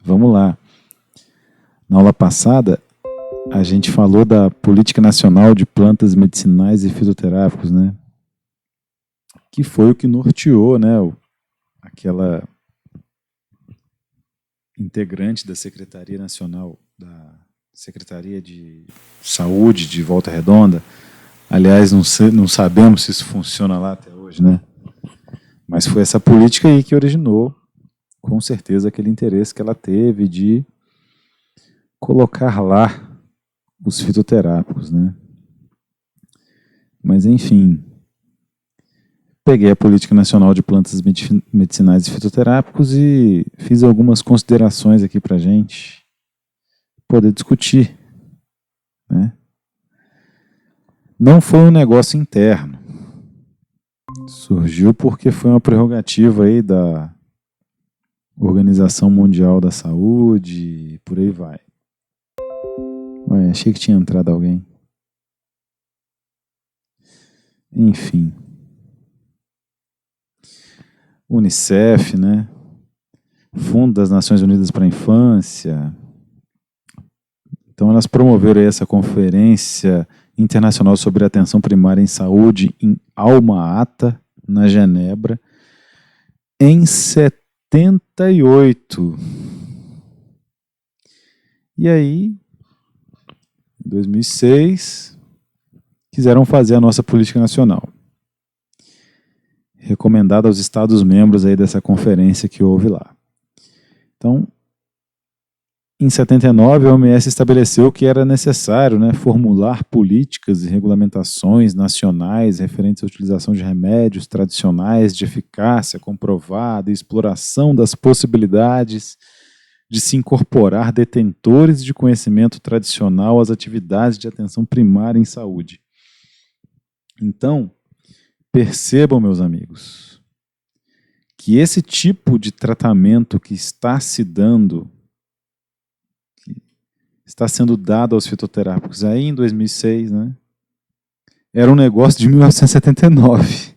Vamos lá. Na aula passada, a gente falou da Política Nacional de Plantas Medicinais e Fitoterápicos, né? Que foi o que norteou, né, aquela integrante da Secretaria Nacional, da Secretaria de Saúde de Volta Redonda. Aliás, não sabemos se isso funciona lá até hoje, né? Mas foi essa política aí que originou, com certeza, aquele interesse que ela teve de colocar lá os fitoterápicos, né? Mas, enfim, peguei a Política Nacional de Plantas Medicinais e Fitoterápicos e fiz algumas considerações aqui para a gente poder discutir, né? Não foi um negócio interno. Surgiu porque foi uma prerrogativa aí da Organização Mundial da Saúde, e por aí vai. Ué, achei que tinha entrado alguém. Enfim. Unicef, né? Fundo das Nações Unidas para a Infância. Então elas promoveram essa conferência internacional sobre atenção primária em saúde em Alma-Ata, na Genebra, em 78. E aí, em 2006, quiseram fazer a nossa política nacional, recomendada aos Estados-membros aí dessa conferência que houve lá. Então, em 79, a OMS estabeleceu que era necessário, né, formular políticas e regulamentações nacionais referentes à utilização de remédios tradicionais de eficácia comprovada e exploração das possibilidades de se incorporar detentores de conhecimento tradicional às atividades de atenção primária em saúde. Então, percebam, meus amigos, que esse tipo de tratamento que está sendo dado aos fitoterápicos aí em 2006, né, era um negócio de 1979.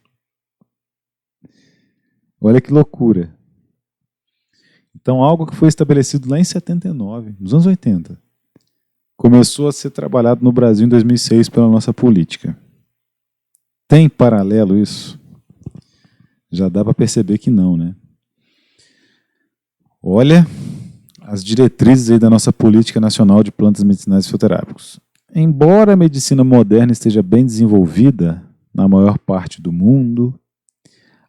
Olha que loucura. Então, algo que foi estabelecido lá em 79, nos anos 80, começou a ser trabalhado no Brasil em 2006 pela nossa política. Tem paralelo isso? Já dá para perceber que não, né? Olha as diretrizes aí da nossa Política Nacional de Plantas Medicinais e Fitoterápicos. Embora a medicina moderna esteja bem desenvolvida na maior parte do mundo,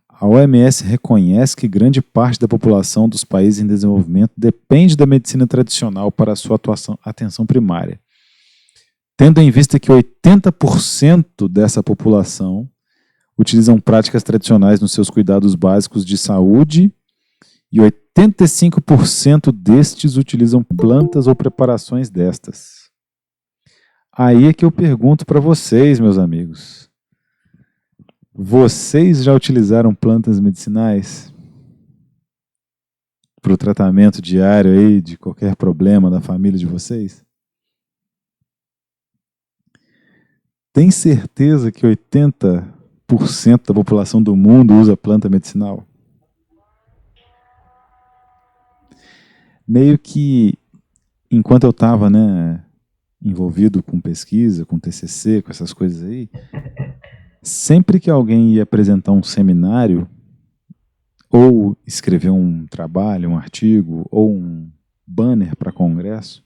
a OMS reconhece que grande parte da população dos países em desenvolvimento depende da medicina tradicional para a sua atenção primária, tendo em vista que 80% dessa população utilizam práticas tradicionais nos seus cuidados básicos de saúde e 85% destes utilizam plantas ou preparações destas. Aí é que eu pergunto para vocês, meus amigos. Vocês já utilizaram plantas medicinais para o tratamento diário aí de qualquer problema da família de vocês? Tem certeza que 80% da população do mundo usa planta medicinal? Meio que, enquanto eu estava, né, envolvido com pesquisa, com TCC, com essas coisas aí, sempre que alguém ia apresentar um seminário, ou escrever um trabalho, um artigo, ou um banner para congresso,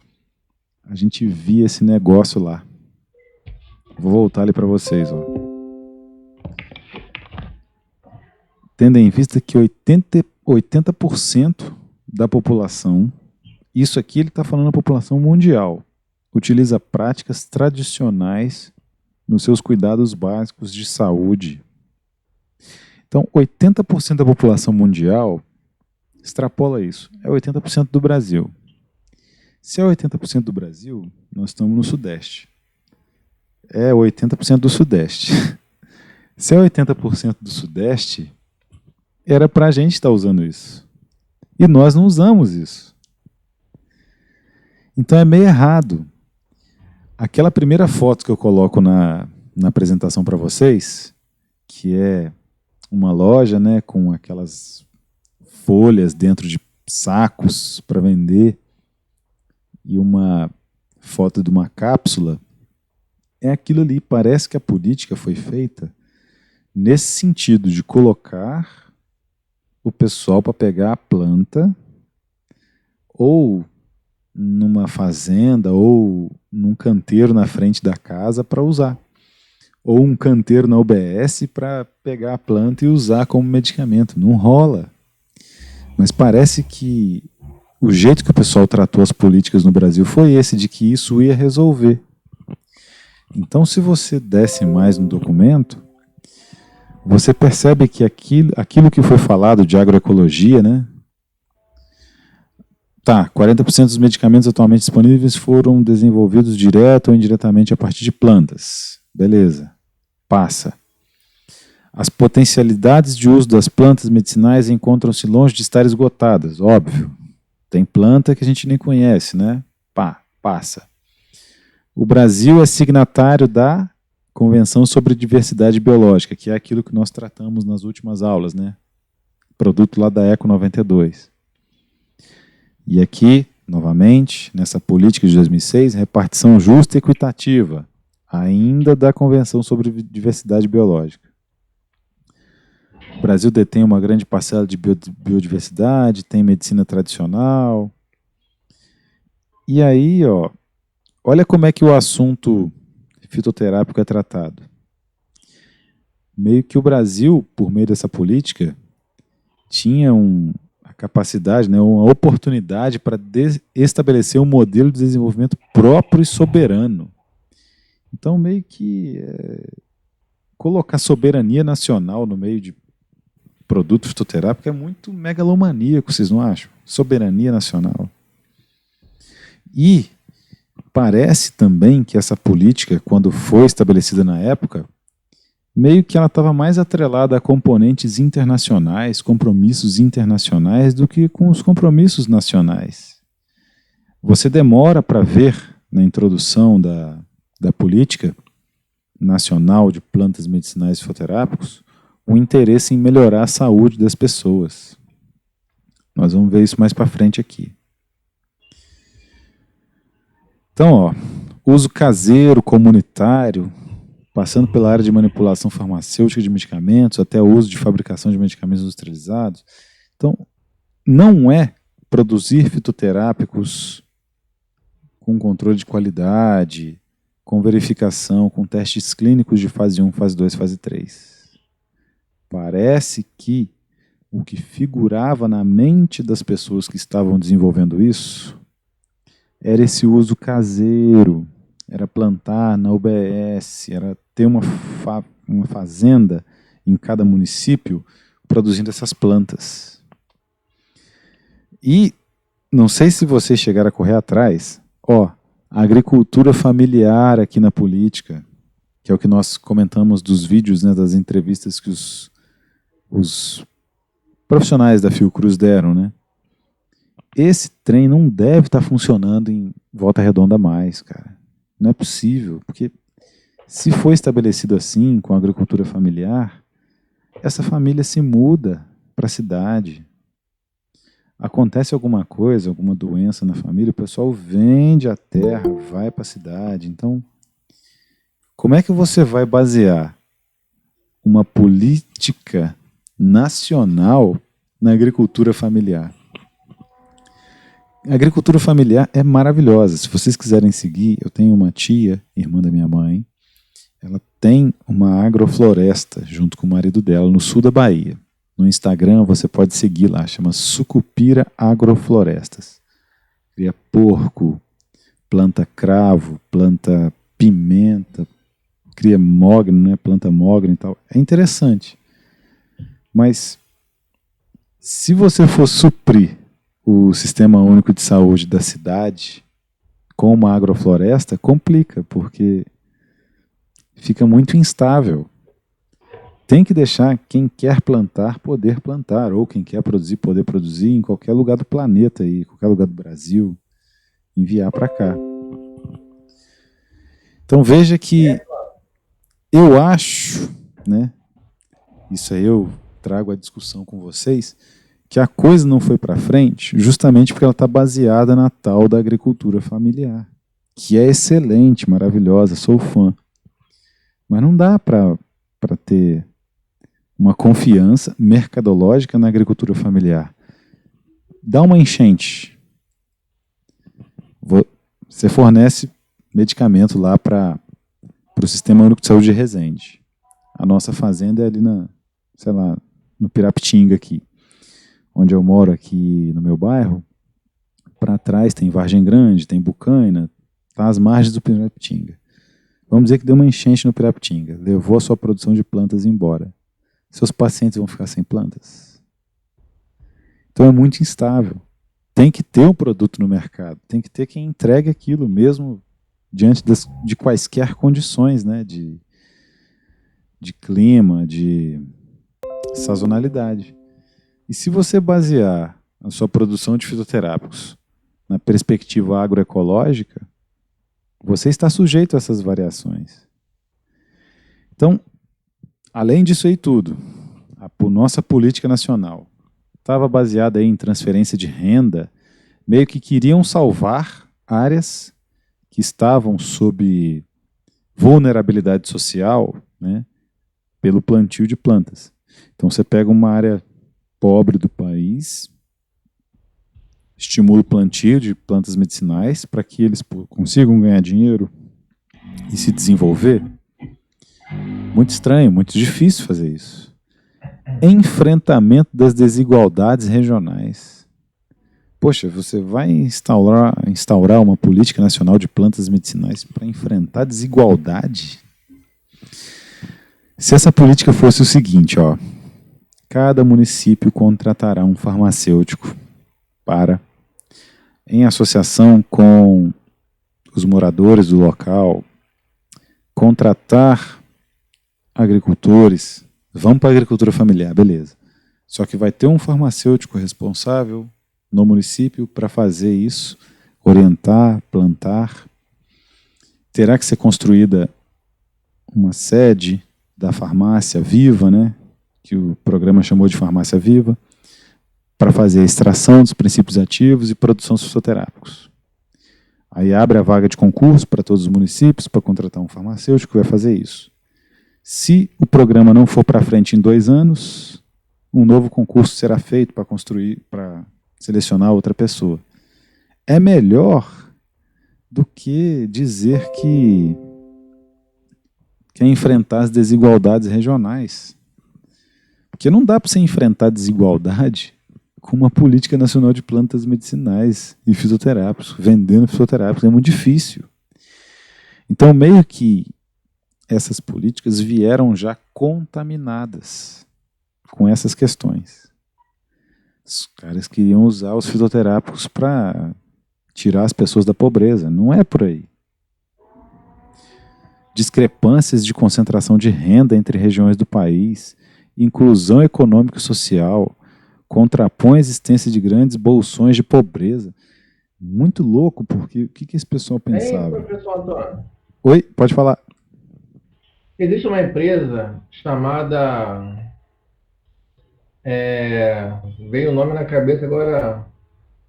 a gente via esse negócio lá. Vou voltar ali para vocês. Ó. Tendo em vista que 80% da população, isso aqui ele está falando da população mundial, utiliza práticas tradicionais nos seus cuidados básicos de saúde. Então, 80% da população mundial, extrapola isso, é 80% do Brasil. Se é 80% do Brasil, nós estamos no Sudeste. É 80% do Sudeste. Se é 80% do Sudeste, era para a gente estar usando isso. E nós não usamos isso. Então é meio errado. Aquela primeira foto que eu coloco na apresentação para vocês, que é uma loja, né, com aquelas folhas dentro de sacos para vender e uma foto de uma cápsula, é aquilo ali. Parece que a política foi feita nesse sentido de colocar o pessoal para pegar a planta ou numa fazenda ou num canteiro na frente da casa para usar. Ou um canteiro na UBS para pegar a planta e usar como medicamento. Não rola. Mas parece que o jeito que o pessoal tratou as políticas no Brasil foi esse, de que isso ia resolver. Então, se você desce mais no documento, você percebe que aquilo que foi falado de agroecologia, né? Tá, 40% dos medicamentos atualmente disponíveis foram desenvolvidos direto ou indiretamente a partir de plantas. Beleza, passa. As potencialidades de uso das plantas medicinais encontram-se longe de estar esgotadas, óbvio. Tem planta que a gente nem conhece, né? Passa. O Brasil é signatário da Convenção sobre Diversidade Biológica, que é aquilo que nós tratamos nas últimas aulas, né? Produto lá da Eco 92. E aqui, novamente, nessa política de 2006, repartição justa e equitativa, ainda da Convenção sobre Diversidade Biológica. O Brasil detém uma grande parcela de biodiversidade, tem medicina tradicional. E aí, olha como é que o assunto fitoterápico é tratado. Meio que o Brasil, por meio dessa política, tinha a capacidade, né, uma oportunidade para estabelecer um modelo de desenvolvimento próprio e soberano. Então, meio que colocar soberania nacional no meio de produto fitoterápico é muito megalomaníaco, vocês não acham? Soberania nacional. E parece também que essa política, quando foi estabelecida na época, meio que ela estava mais atrelada a componentes internacionais, compromissos internacionais, do que com os compromissos nacionais. Você demora para ver, na introdução da política nacional de plantas medicinais e fitoterápicos, o interesse em melhorar a saúde das pessoas. Nós vamos ver isso mais para frente aqui. Então, uso caseiro, comunitário, passando pela área de manipulação farmacêutica de medicamentos, até o uso de fabricação de medicamentos industrializados. Então, não é produzir fitoterápicos com controle de qualidade, com verificação, com testes clínicos de fase 1, fase 2, fase 3. Parece que o que figurava na mente das pessoas que estavam desenvolvendo isso era esse uso caseiro, era plantar na UBS, era ter uma fazenda em cada município produzindo essas plantas. E não sei se vocês chegaram a correr atrás, a agricultura familiar aqui na política, que é o que nós comentamos dos vídeos, né, das entrevistas que os profissionais da Fiocruz deram, né? Esse trem não deve estar funcionando em Volta Redonda mais, cara. Não é possível, porque se for estabelecido assim, com a agricultura familiar, essa família se muda para a cidade. Acontece alguma coisa, alguma doença na família, o pessoal vende a terra, vai para a cidade. Então, como é que você vai basear uma política nacional na agricultura familiar? A agricultura familiar é maravilhosa. Se vocês quiserem seguir, eu tenho uma tia, irmã da minha mãe, ela tem uma agrofloresta junto com o marido dela no sul da Bahia. No Instagram você pode seguir lá, chama Sucupira Agroflorestas. Cria porco, planta cravo, planta pimenta, cria mogno, né? Planta mogno e tal. É interessante. Mas se você for suprir o Sistema Único de Saúde da cidade com uma agrofloresta, complica, porque fica muito instável. Tem que deixar quem quer plantar poder plantar, ou quem quer produzir poder produzir em qualquer lugar do planeta, aí, qualquer lugar do Brasil, enviar para cá. Então veja que eu acho, né, isso aí eu trago a discussão com vocês, que a coisa não foi para frente justamente porque ela está baseada na tal da agricultura familiar, que é excelente, maravilhosa, sou fã. Mas não dá para ter uma confiança mercadológica na agricultura familiar. Dá uma enchente. Você fornece medicamento lá para o Sistema Único de Saúde de Resende. A nossa fazenda é ali no Pirapitinga aqui, onde eu moro aqui no meu bairro. Para trás tem Vargem Grande, tem Bucaina, tá às margens do Pirapitinga. Vamos dizer que deu uma enchente no Pirapitinga, levou a sua produção de plantas embora. Seus pacientes vão ficar sem plantas? Então é muito instável. Tem que ter um produto no mercado, tem que ter quem entregue aquilo mesmo diante de quaisquer condições, né, de clima, de sazonalidade. E se você basear a sua produção de fitoterápicos na perspectiva agroecológica, você está sujeito a essas variações. Então, além disso aí tudo, a nossa política nacional estava baseada aí em transferência de renda, meio que queriam salvar áreas que estavam sob vulnerabilidade social, né, pelo plantio de plantas. Então você pega uma área pobre do país, estimula o plantio de plantas medicinais para que eles consigam ganhar dinheiro e se desenvolver. Muito estranho, muito difícil fazer isso. Enfrentamento das desigualdades regionais. Poxa, você vai instaurar uma política nacional de plantas medicinais para enfrentar desigualdade? Se essa política fosse o seguinte, ó, cada município contratará um farmacêutico para, em associação com os moradores do local, contratar agricultores. Vamos para a agricultura familiar, beleza. Só que vai ter um farmacêutico responsável no município para fazer isso, orientar, plantar. Terá que ser construída uma sede da farmácia viva, né, que o programa chamou de farmácia viva, para fazer a extração dos princípios ativos e produção de fitoterápicos. Aí abre a vaga de concurso para todos os municípios para contratar um farmacêutico que vai fazer isso. Se o programa não for para frente em 2 anos, um novo concurso será feito para selecionar outra pessoa. É melhor do que dizer que quer enfrentar as desigualdades regionais. Porque não dá para você enfrentar desigualdade com uma política nacional de plantas medicinais e fitoterápicos, vendendo fitoterápicos. É muito difícil. Então, meio que essas políticas vieram já contaminadas com essas questões. Os caras queriam usar os fitoterápicos para tirar as pessoas da pobreza. Não é por aí. Discrepâncias de concentração de renda entre regiões do país, inclusão econômica e social, contrapõe a existência de grandes bolsões de pobreza. Muito louco, porque o que esse pessoal pensava? Professor Antônio, Oi, pode falar. existe uma empresa chamada, veio o nome na cabeça agora,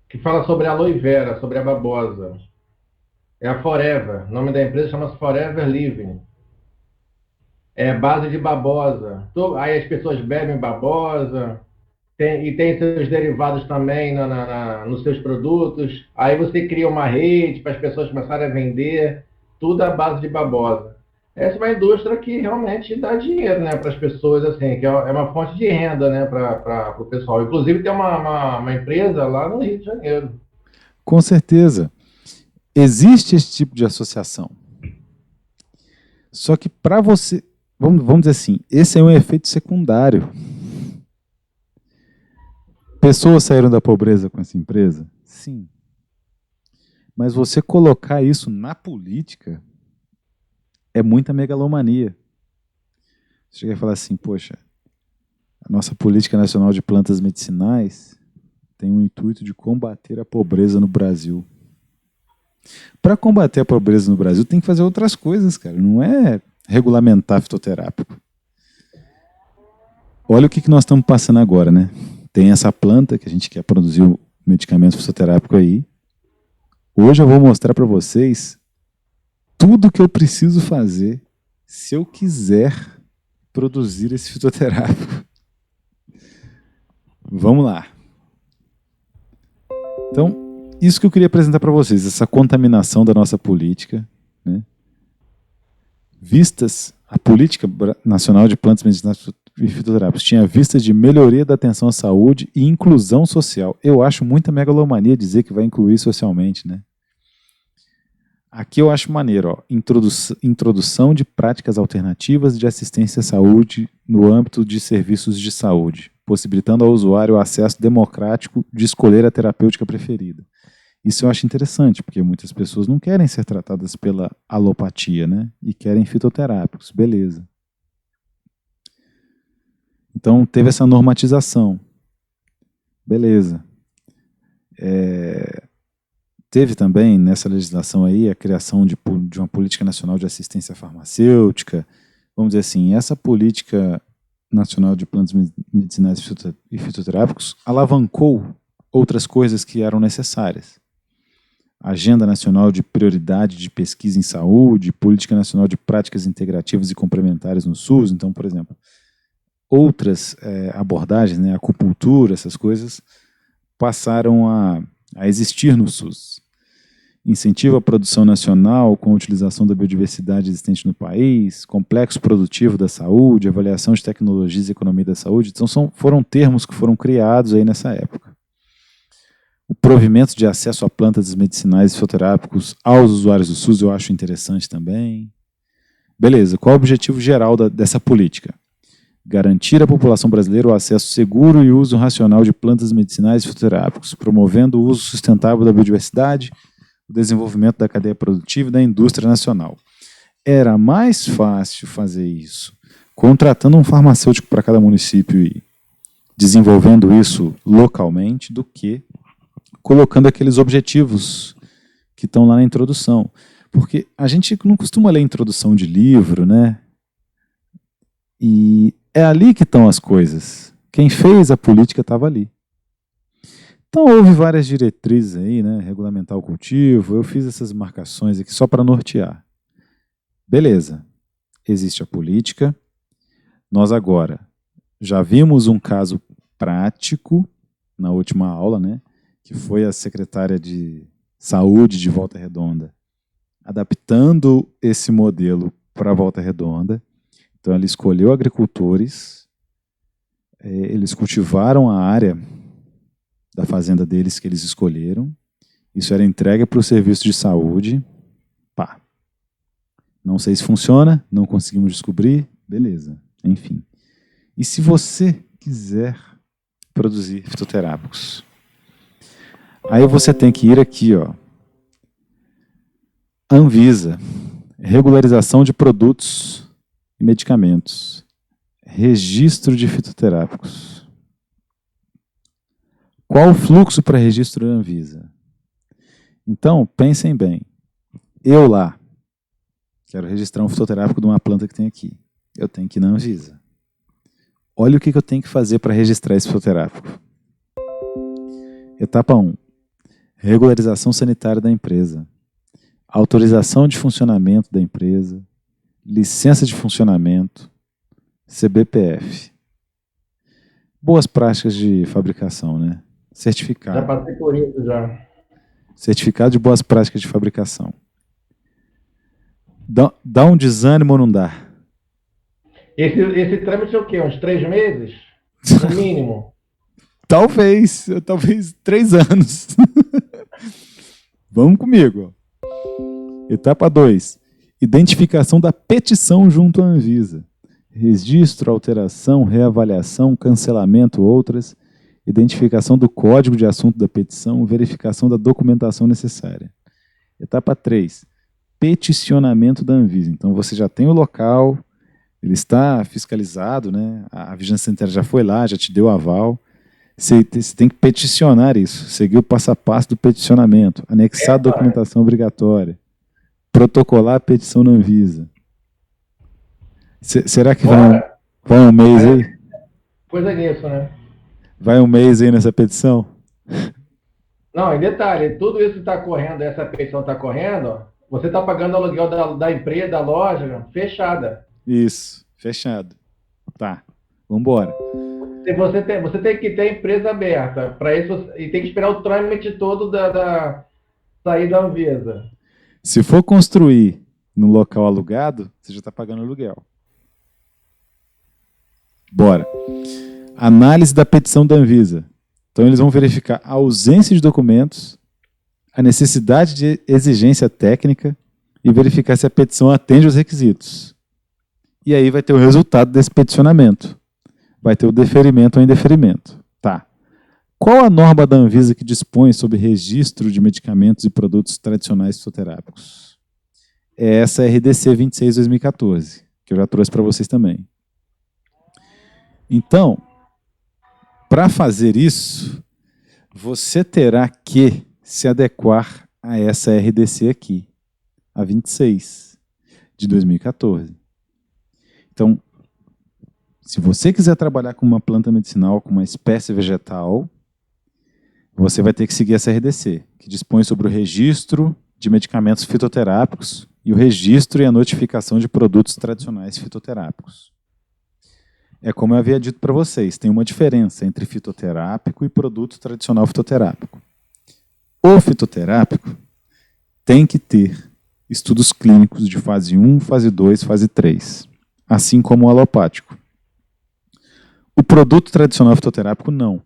que fala sobre a aloe vera, sobre a babosa. É a Forever. O nome da empresa chama-se Forever Living. É base de babosa. Aí as pessoas bebem babosa, e tem seus derivados também nos seus produtos. Aí você cria uma rede para as pessoas começarem a vender, tudo à base de babosa. Essa é uma indústria que realmente dá dinheiro, né, para as pessoas, assim, que é uma fonte de renda, né, para o pessoal. Inclusive tem uma empresa lá no Rio de Janeiro. Com certeza. Existe esse tipo de associação. Só que para você, vamos dizer assim, esse é um efeito secundário. Pessoas saíram da pobreza com essa empresa? Sim. Mas você colocar isso na política é muita megalomania. Você chega a falar assim, poxa, a nossa política nacional de plantas medicinais tem o intuito de combater a pobreza no Brasil. Para combater a pobreza no Brasil tem que fazer outras coisas, cara. Não é regulamentar fitoterápico. Olha o que nós estamos passando agora, né? tem essa planta que a gente quer produzir o medicamento fitoterápico aí. Hoje eu vou mostrar para vocês tudo que eu preciso fazer se eu quiser produzir esse fitoterápico. Vamos lá. Então, isso que eu queria apresentar para vocês, essa contaminação da nossa política, né? Vistas, a Política Nacional de Plantas Medicinais e Fitoterápicos tinha vistas de melhoria da atenção à saúde e inclusão social. Eu acho muita megalomania dizer que vai incluir socialmente, né? Aqui eu acho maneiro, ó, introdução de práticas alternativas de assistência à saúde no âmbito de serviços de saúde, possibilitando ao usuário o acesso democrático de escolher a terapêutica preferida. Isso eu acho interessante, porque muitas pessoas não querem ser tratadas pela alopatia, né? E querem fitoterápicos, beleza. Então teve essa normatização, beleza. Teve também nessa legislação aí a criação de uma política nacional de assistência farmacêutica. Vamos dizer assim, essa política nacional de plantas medicinais e fitoterápicos alavancou outras coisas que eram necessárias. Agenda Nacional de Prioridade de Pesquisa em Saúde, Política Nacional de Práticas Integrativas e Complementares no SUS. Então, por exemplo, outras abordagens, né, acupuntura, essas coisas, passaram a existir no SUS. Incentiva a produção nacional com a utilização da biodiversidade existente no país, complexo produtivo da saúde, avaliação de tecnologias e economia da saúde. Então, foram termos que foram criados aí nessa época. O provimento de acesso a plantas medicinais e fitoterápicos aos usuários do SUS eu acho interessante também. Beleza, qual é o objetivo geral dessa política? Garantir à população brasileira o acesso seguro e uso racional de plantas medicinais e fitoterápicos, promovendo o uso sustentável da biodiversidade, o desenvolvimento da cadeia produtiva e da indústria nacional. Era mais fácil fazer isso contratando um farmacêutico para cada município e desenvolvendo isso localmente do que colocando aqueles objetivos que estão lá na introdução. Porque a gente não costuma ler a introdução de livro, né? E é ali que estão as coisas. Quem fez a política estava ali. Então houve várias diretrizes aí, né? Regulamentar o cultivo. Eu fiz essas marcações aqui só para nortear. Beleza. Existe a política. Nós agora já vimos um caso prático na última aula, né? Que foi a secretária de Saúde de Volta Redonda adaptando esse modelo para Volta Redonda. Então, ela escolheu agricultores, eles cultivaram a área da fazenda deles que eles escolheram, isso era entregue para o serviço de saúde. Pá. Não sei se funciona, não conseguimos descobrir, beleza, enfim. E se você quiser produzir fitoterápicos, aí você tem que ir aqui, ó, Anvisa, regularização de produtos e medicamentos, registro de fitoterápicos. Qual o fluxo para registro da Anvisa? Então, pensem bem. Eu lá, quero registrar um fitoterápico de uma planta que tem aqui. Eu tenho que ir na Anvisa. Olha o que eu tenho que fazer para registrar esse fitoterápico. Etapa 1. Regularização sanitária da empresa. Autorização de funcionamento da empresa. Licença de funcionamento. CBPF. Boas práticas de fabricação, né? Certificado. Já passei por isso, já. Certificado de boas práticas de fabricação. Dá um desânimo ou não dá? Esse trâmite é o quê? Uns 3 meses? No mínimo. Talvez 3 anos. Vamos comigo. Etapa 2. Identificação da petição junto à Anvisa. Registro, alteração, reavaliação, cancelamento, outras. Identificação do código de assunto da petição, verificação da documentação necessária. Etapa 3. Peticionamento da Anvisa. Então você já tem o local, ele está fiscalizado, né? A Vigilância Sanitária já foi lá, já te deu aval. Você tem que peticionar isso, seguir o passo a passo do peticionamento, anexar a documentação obrigatória, protocolar a petição na Anvisa. Será que vai um mês aí? Coisa nisso, né? Vai um mês aí nessa petição? Não, em detalhe, tudo isso que está correndo, essa petição está correndo, você está pagando aluguel da empresa, da loja, fechada. Isso, fechado. Tá, vambora. Você tem que ter a empresa aberta. Para isso, e tem que esperar o trâmite todo da sair da Anvisa. Se for construir no local alugado, você já está pagando aluguel. Bora. Análise da petição da Anvisa. Então, eles vão verificar a ausência de documentos, a necessidade de exigência técnica e verificar se a petição atende aos requisitos. E aí vai ter o resultado desse peticionamento. Vai ter o deferimento ou indeferimento. Tá. Qual a norma da Anvisa que dispõe sobre registro de medicamentos e produtos tradicionais fitoterápicos? É essa RDC 26/2014, que eu já trouxe para vocês também. Então, para fazer isso, você terá que se adequar a essa RDC aqui, a 26 de 2014. Então, se você quiser trabalhar com uma planta medicinal, com uma espécie vegetal, você vai ter que seguir essa RDC, que dispõe sobre o registro de medicamentos fitoterápicos e o registro e a notificação de produtos tradicionais fitoterápicos. É como eu havia dito para vocês, tem uma diferença entre fitoterápico e produto tradicional fitoterápico. O fitoterápico tem que ter estudos clínicos de fase 1, fase 2, fase 3, assim como o alopático. O produto tradicional fitoterápico não.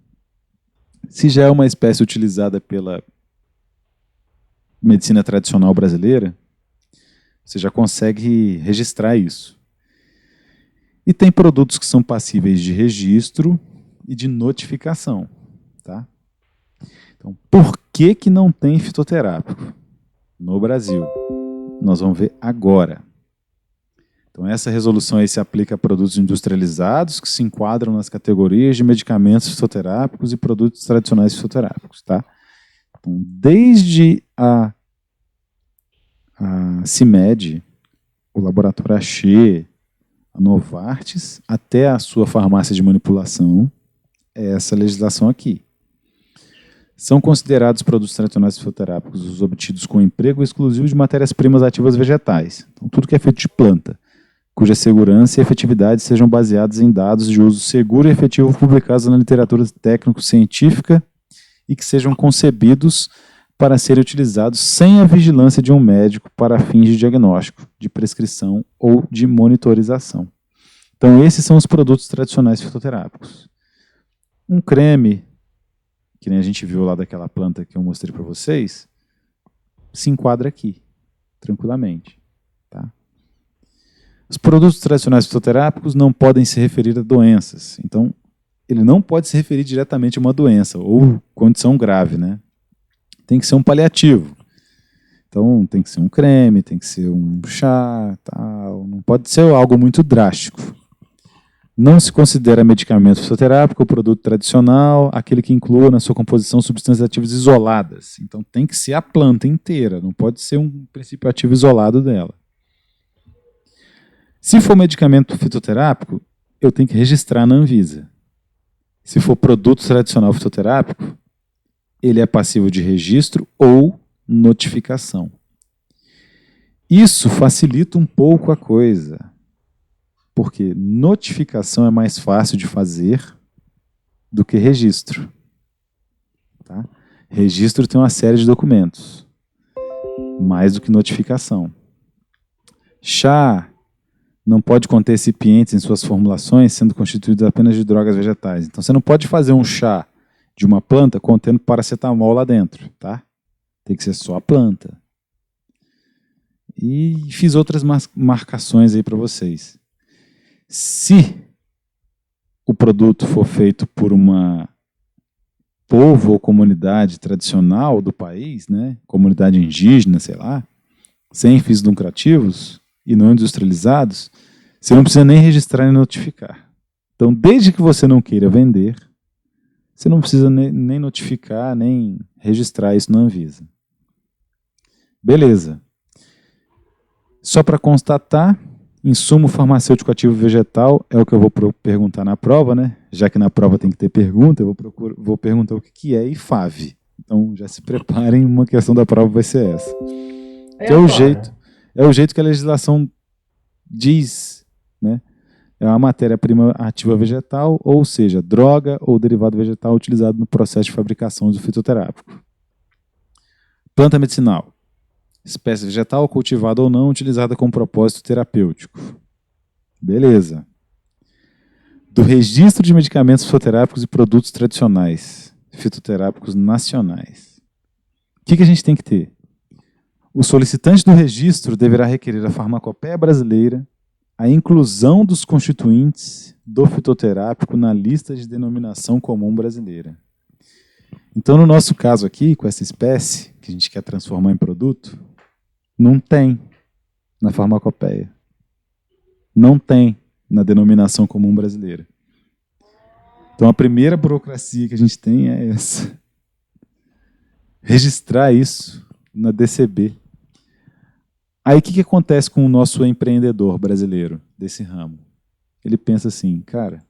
Se já é uma espécie utilizada pela medicina tradicional brasileira, você já consegue registrar isso. E tem produtos que são passíveis de registro e de notificação. Tá? Então, por que não tem fitoterápico no Brasil? Nós vamos ver agora. Então, essa resolução aí se aplica a produtos industrializados que se enquadram nas categorias de medicamentos fitoterápicos e produtos tradicionais fitoterápicos. Tá? Então, desde a CIMED, o laboratório Axê, a Novartis, até a sua farmácia de manipulação, é essa legislação aqui. São considerados produtos tradicionais fitoterápicos os obtidos com emprego exclusivo de matérias-primas ativas vegetais. Então, tudo que é feito de planta, cuja segurança e efetividade sejam baseados em dados de uso seguro e efetivo publicados na literatura técnico-científica e que sejam concebidos para serem utilizados sem a vigilância de um médico para fins de diagnóstico, de prescrição ou de monitorização. Então, esses são os produtos tradicionais fitoterápicos. Um creme, que nem a gente viu lá daquela planta que eu mostrei para vocês, se enquadra aqui, tranquilamente. Tá? Os produtos tradicionais fitoterápicos não podem se referir a doenças. Então, ele não pode se referir diretamente a uma doença ou condição grave, né? Tem que ser um paliativo. Então, tem que ser um creme, tem que ser um chá, tal. Não pode ser algo muito drástico. Não se considera medicamento fitoterápico ou produto tradicional aquele que inclua na sua composição substâncias ativas isoladas. Então, tem que ser a planta inteira, não pode ser um princípio ativo isolado dela. Se for medicamento fitoterápico, eu tenho que registrar na Anvisa. Se for produto tradicional fitoterápico, ele é passivo de registro ou notificação. Isso facilita um pouco a coisa, porque notificação é mais fácil de fazer do que registro. Tá? Registro tem uma série de documentos, mais do que notificação. Chá não pode conter excipientes em suas formulações, sendo constituídos apenas de drogas vegetais. Então, você não pode fazer um chá de uma planta contendo paracetamol lá dentro, tá? Tem que ser só a planta. E fiz outras marcações aí para vocês. Se o produto for feito por uma povo ou comunidade tradicional do país, né, comunidade indígena, sei lá, sem fins lucrativos e não industrializados, você não precisa nem registrar nem notificar. Então, desde que você não queira vender, você não precisa nem notificar, nem registrar isso na Anvisa. Beleza. Só para constatar, insumo farmacêutico ativo vegetal é o que eu vou perguntar na prova, né? já que na prova tem que ter pergunta, eu vou perguntar o que é IFAV. Então já se preparem, uma questão da prova vai ser essa. Que é o jeito que a legislação diz, né? É uma matéria-prima ativa vegetal, ou seja, droga ou derivado vegetal utilizado no processo de fabricação do fitoterápico. Planta medicinal. Espécie vegetal, cultivada ou não, utilizada com propósito terapêutico. Beleza. Do registro de medicamentos fitoterápicos e produtos tradicionais, fitoterápicos nacionais. O que a gente tem que ter? O solicitante do registro deverá requerer a farmacopeia brasileira, a inclusão dos constituintes do fitoterápico na lista de denominação comum brasileira. Então, no nosso caso aqui, com essa espécie que a gente quer transformar em produto, não tem na farmacopeia. Não tem na denominação comum brasileira. Então, a primeira burocracia que a gente tem é essa. Registrar isso na DCB. Aí, o que acontece com o nosso empreendedor brasileiro desse ramo? Ele pensa assim, cara,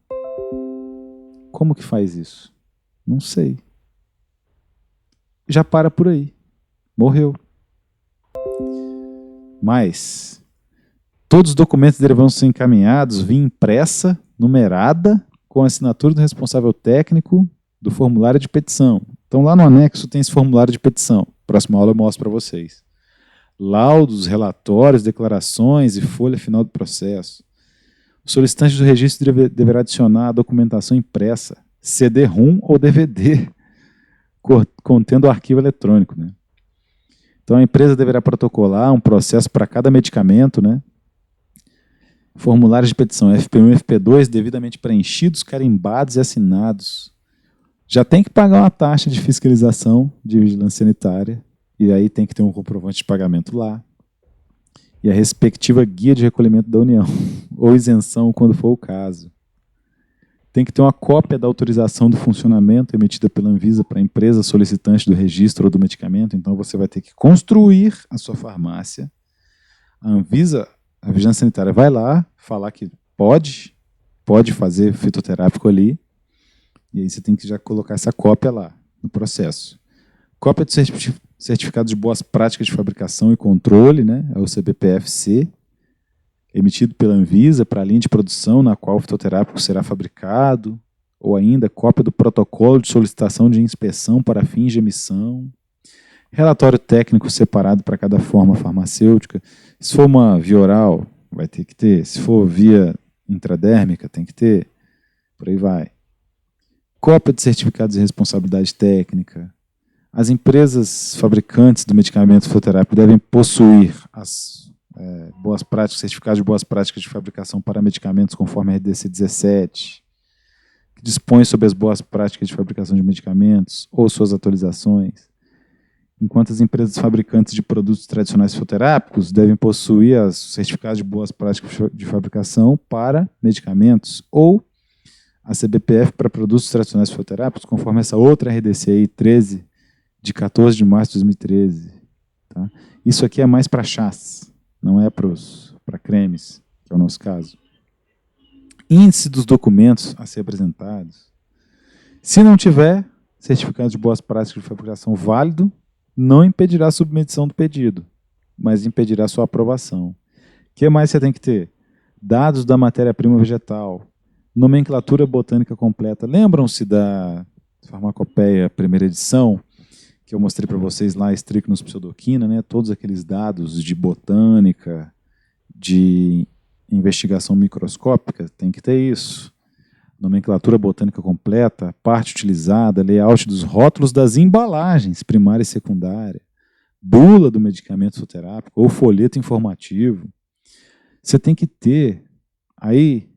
como que faz isso? Não sei. Já para por aí. Morreu. Mas todos os documentos deverão ser encaminhados via impressa, numerada, com a assinatura do responsável técnico do formulário de petição. Então lá no anexo tem esse formulário de petição. Próxima aula eu mostro para vocês. Laudos, relatórios, declarações e folha final do processo. O solicitante do registro deverá adicionar a documentação impressa, CD-ROM ou DVD, contendo o arquivo eletrônico, né? Então a empresa deverá protocolar um processo para cada medicamento, né? Formulários de petição FP1 e FP2 devidamente preenchidos, carimbados e assinados. Já tem que pagar uma taxa de fiscalização de vigilância sanitária, e aí tem que ter um comprovante de pagamento lá. E a respectiva guia de recolhimento da União, ou isenção, quando for o caso. Tem que ter uma cópia da autorização do funcionamento emitida pela Anvisa para a empresa solicitante do registro ou do medicamento. Então você vai ter que construir a sua farmácia. A Anvisa, a Vigilância Sanitária, vai lá falar que pode fazer fitoterápico ali. E aí você tem que já colocar essa cópia lá no processo. Cópia do certificado de boas práticas de fabricação e controle, né? É o CBPF-C, emitido pela Anvisa para a linha de produção na qual o fitoterápico será fabricado, ou ainda cópia do protocolo de solicitação de inspeção para fins de emissão, relatório técnico separado para cada forma farmacêutica. Se for uma via oral, vai ter que ter. Se for via intradérmica, tem que ter. Por aí vai. Cópia de certificados de responsabilidade técnica. As empresas fabricantes do medicamento fitoterápico devem possuir as boas práticas, certificados de boas práticas de fabricação para medicamentos conforme a RDC 17, que dispõe sobre as boas práticas de fabricação de medicamentos ou suas atualizações, enquanto as empresas fabricantes de produtos tradicionais fitoterápicos devem possuir os certificados de boas práticas de fabricação para medicamentos ou a CBPF para produtos tradicionais fitoterápicos, conforme essa outra RDC aí, 13, de 14 de março de 2013. Tá? Isso aqui é mais para chás, não é para cremes, que é o nosso caso. Índice dos documentos a ser apresentados. Se não tiver certificado de boas práticas de fabricação válido, não impedirá a submissão do pedido, mas impedirá a sua aprovação. O que mais você tem que ter? Dados da matéria-prima vegetal, nomenclatura botânica completa. Lembram-se da farmacopeia primeira edição, que eu mostrei para vocês lá, Strychnos pseudoquina, né? Todos aqueles dados de botânica, de investigação microscópica, tem que ter isso. Nomenclatura botânica completa, parte utilizada, layout dos rótulos das embalagens, primária e secundária, bula do medicamento fitoterápico ou folheto informativo. Você tem que ter, aí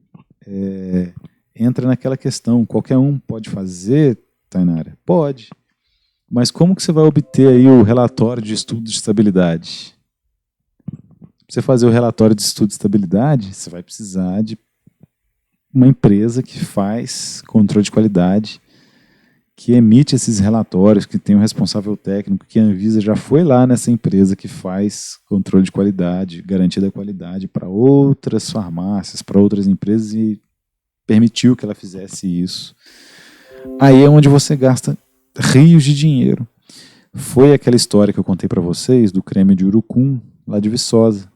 entra naquela questão, qualquer um pode fazer, Tainara? Pode. Mas como que você vai obter aí o relatório de estudo de estabilidade? Para você fazer o relatório de estudo de estabilidade, você vai precisar de uma empresa que faz controle de qualidade, que emite esses relatórios, que tem um responsável técnico, que a Anvisa já foi lá nessa empresa que faz controle de qualidade, garantia da qualidade para outras farmácias, para outras empresas, e permitiu que ela fizesse isso. Aí é onde você gasta rios de dinheiro. Foi aquela história que eu contei para vocês do creme de urucum, lá de Viçosa.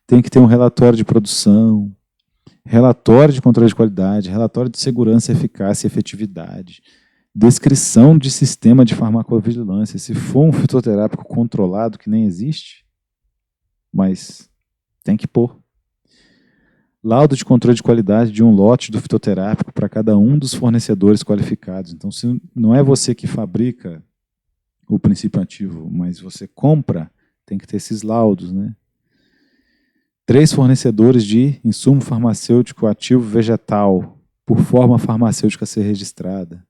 Tem que ter um relatório de produção, relatório de controle de qualidade, relatório de segurança, eficácia e efetividade, descrição de sistema de farmacovigilância. Se for um fitoterápico controlado, que nem existe, mas tem que pôr. Laudo de controle de qualidade de um lote do fitoterápico para cada um dos fornecedores qualificados. Então, se não é você que fabrica o princípio ativo, mas você compra, tem que ter esses laudos, né? 3 fornecedores de insumo farmacêutico ativo vegetal, por forma farmacêutica a ser registrada.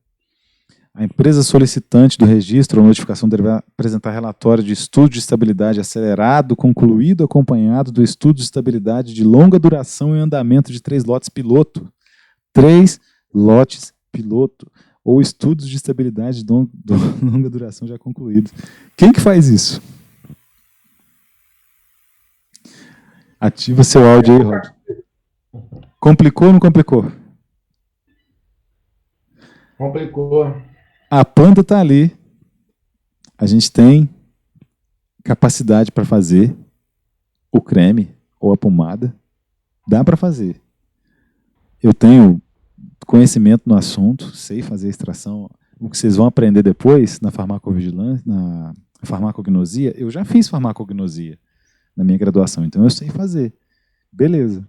A empresa solicitante do registro ou notificação deverá apresentar relatório de estudo de estabilidade acelerado, concluído, acompanhado do estudo de estabilidade de longa duração e andamento de 3 lotes piloto. 3 lotes piloto, ou estudos de estabilidade de longa duração já concluídos. Quem que faz isso? Ativa seu áudio aí, Rod. Complicou ou não complicou? Complicou. A planta está ali. A gente tem capacidade para fazer o creme ou a pomada. Dá para fazer. Eu tenho conhecimento no assunto, sei fazer extração. O que vocês vão aprender depois na farmacovigilância, na farmacognosia, eu já fiz farmacognosia na minha graduação, então eu sei fazer. Beleza.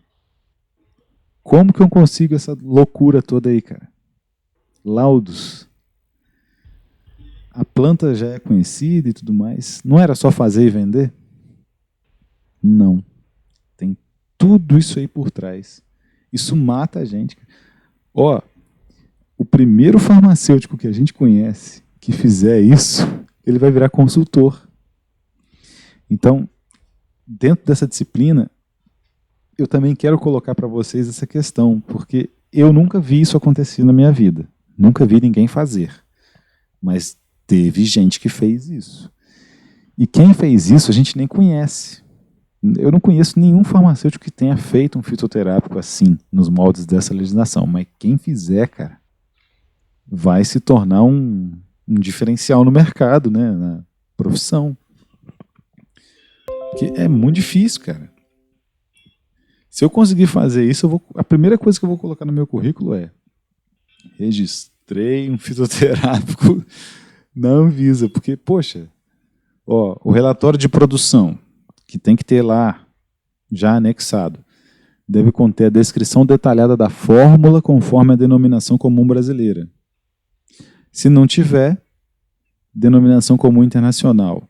Como que eu consigo essa loucura toda aí, cara? Laudos. A planta já é conhecida e tudo mais. Não era só fazer e vender? Não. Tem tudo isso aí por trás. Isso mata a gente. Ó, o primeiro farmacêutico que a gente conhece que fizer isso, ele vai virar consultor. Então, dentro dessa disciplina, eu também quero colocar para vocês essa questão, porque eu nunca vi isso acontecer na minha vida. Nunca vi ninguém fazer. Mas teve gente que fez isso. E quem fez isso a gente nem conhece. Eu não conheço nenhum farmacêutico que tenha feito um fitoterápico assim, nos moldes dessa legislação. Mas quem fizer, cara, vai se tornar um diferencial no mercado, né, na profissão. Porque é muito difícil, cara. Se eu conseguir fazer isso, a primeira coisa que eu vou colocar no meu currículo é: registrei um fitoterápico na Anvisa. Porque, poxa, ó, o relatório de produção, que tem que ter lá, já anexado, deve conter a descrição detalhada da fórmula conforme a denominação comum brasileira. Se não tiver, denominação comum internacional,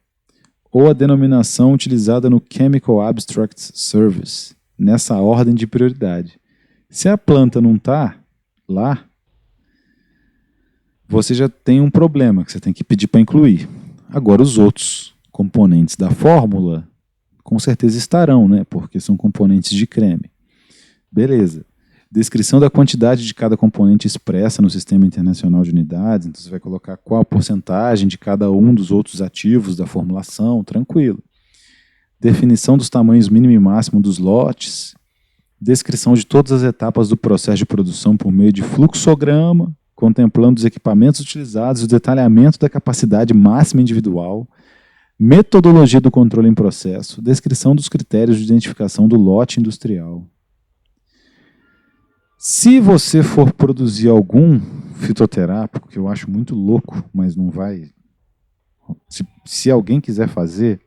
ou a denominação utilizada no Chemical Abstracts Service, nessa ordem de prioridade. Se a planta não está lá, você já tem um problema que você tem que pedir para incluir. Agora, os outros componentes da fórmula, com certeza estarão, né? Porque são componentes de creme. Beleza. Descrição da quantidade de cada componente expressa no Sistema Internacional de Unidades. Então você vai colocar qual a porcentagem de cada um dos outros ativos da formulação, tranquilo. Definição dos tamanhos mínimo e máximo dos lotes. Descrição de todas as etapas do processo de produção por meio de fluxograma, contemplando os equipamentos utilizados, o detalhamento da capacidade máxima individual, metodologia do controle em processo, descrição dos critérios de identificação do lote industrial. Se você for produzir algum fitoterápico, que eu acho muito louco, mas não vai... Se alguém quiser fazer,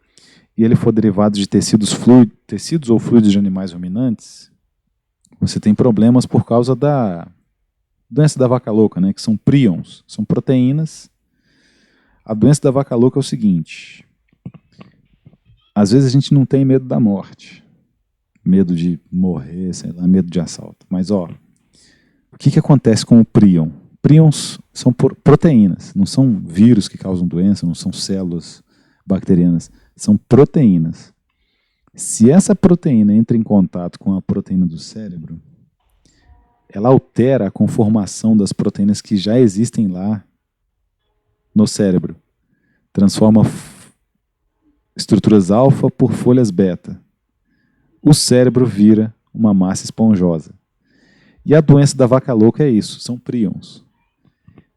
e ele for derivado de tecidos ou fluidos de animais ruminantes, você tem problemas por causa da doença da vaca louca, né, que são prions, são proteínas. A doença da vaca louca é o seguinte: às vezes a gente não tem medo da morte, medo de morrer, sei lá, medo de assalto. Mas, ó, o que acontece com o prion? Prions são proteínas, não são vírus que causam doença, não são células bacterianas, são proteínas. Se essa proteína entra em contato com a proteína do cérebro, ela altera a conformação das proteínas que já existem lá no cérebro. Transforma estruturas alfa por folhas beta. O cérebro vira uma massa esponjosa. E a doença da vaca louca é isso, são prions.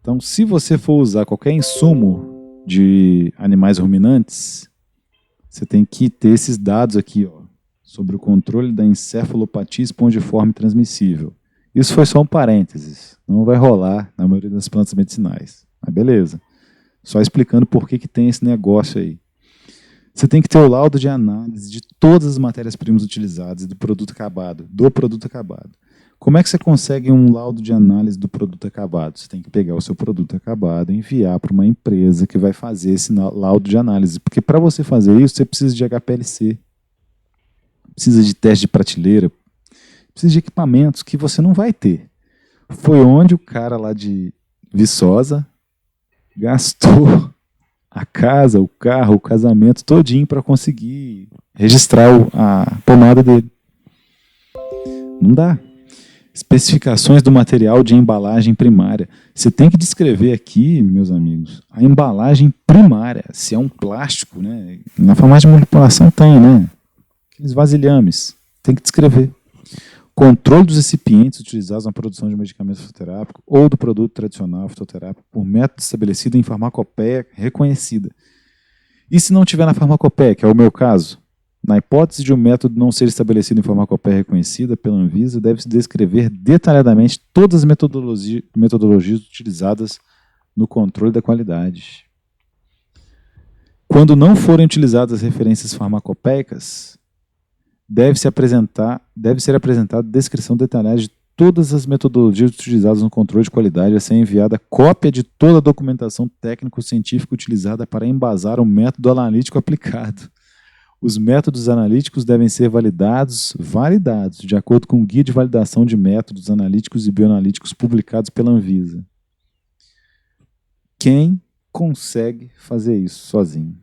Então, se você for usar qualquer insumo de animais ruminantes, você tem que ter esses dados aqui, ó, sobre o controle da encefalopatia espongiforme transmissível. Isso foi só um parênteses, não vai rolar na maioria das plantas medicinais. Mas beleza, só explicando por que tem esse negócio aí. Você tem que ter o laudo de análise de todas as matérias-primas utilizadas do produto acabado. Como é que você consegue um laudo de análise do produto acabado? Você tem que pegar o seu produto acabado e enviar para uma empresa que vai fazer esse laudo de análise. Porque para você fazer isso, você precisa de HPLC, precisa de teste de prateleira, precisa de equipamentos que você não vai ter. Foi onde o cara lá de Viçosa gastou a casa, o carro, o casamento todinho para conseguir registrar a pomada dele. Não dá. Especificações do material de embalagem primária. Você tem que descrever aqui, meus amigos, a embalagem primária. Se é um plástico, né? Na farmácia de manipulação tem, né? Aqueles vasilhames. Tem que descrever. Controle dos recipientes utilizados na produção de medicamento fitoterápico ou do produto tradicional fitoterápico por método estabelecido em farmacopeia reconhecida. E se não tiver na farmacopeia, que é o meu caso, na hipótese de um método não ser estabelecido em farmacopeia reconhecida pela Anvisa, deve-se descrever detalhadamente todas as metodologias utilizadas no controle da qualidade. Quando não forem utilizadas as referências farmacopeicas, deve ser apresentada descrição detalhada de todas as metodologias utilizadas no controle de qualidade, a ser enviada cópia de toda a documentação técnico-científica utilizada para embasar o método analítico aplicado. Os métodos analíticos devem ser validados de acordo com o Guia de Validação de Métodos Analíticos e Bioanalíticos publicados pela Anvisa. Quem consegue fazer isso sozinho?